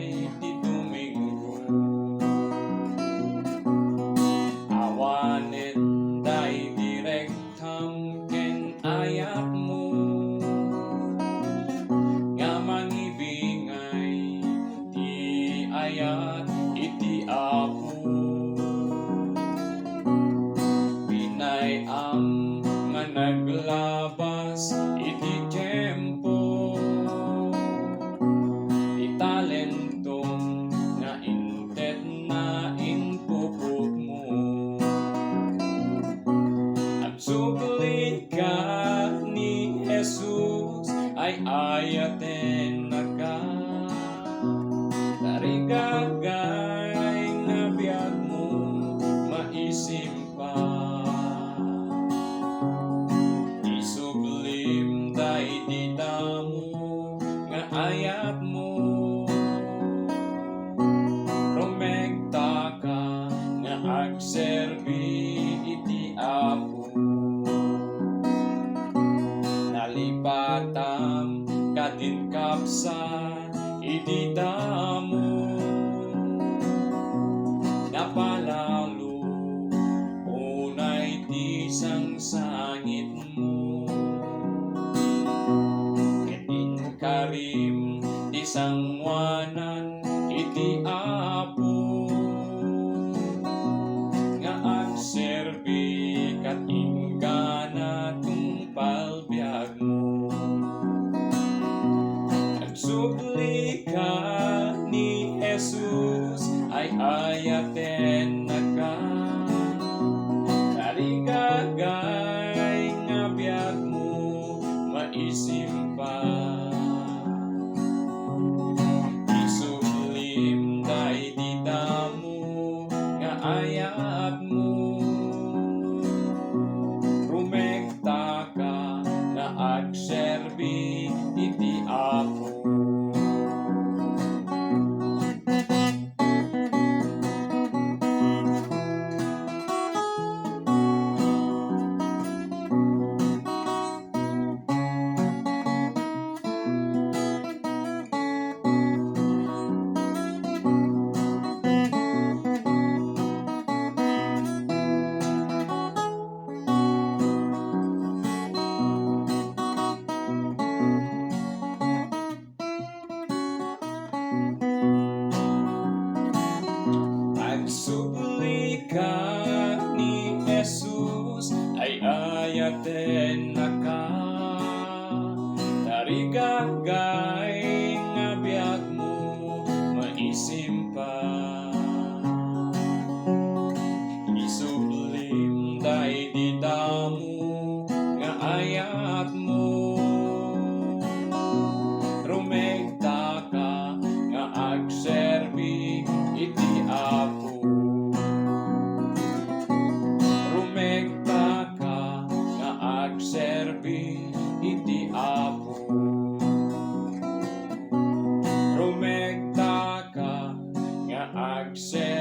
day ti Domingo. Awanen day direktam ken ayat mo, nga mangibingay ti ayat iti Apo. Pinayam nga naglabas iti tiempo, ti talentong nga inted na inpupot mo. Ang suplit ka ni Jesus ay ayaten na ka, tarigagay nga biyag mo maisim pa. Isublim day di damo nga ayat mo, rumegta ka nga agserbi iti Apo. Nalipatam kadin kapsa iti damo, napalalo unay ti sangsangit mo. Ken karim ti sangwanan iti Apo, nga agserbi kat inggana tungpal biag mo. Nagsubli ka ni Jesus ay ayaten na ka, tarigagay nga biyag mo maisim pa. Isublim day di damo nga ayat mo, rumegta ka nga agserbi iti Apo. Nagsubli ka ni Jesus ay ayaten na ka, tarigagay nga biyag mo maisim pa. Isublim day di damo nga ayat mo, rumegta ka nga agserbi iti Apo. Rumegta ka nga agserbi iti Apo. Rumegta ka nga agserbi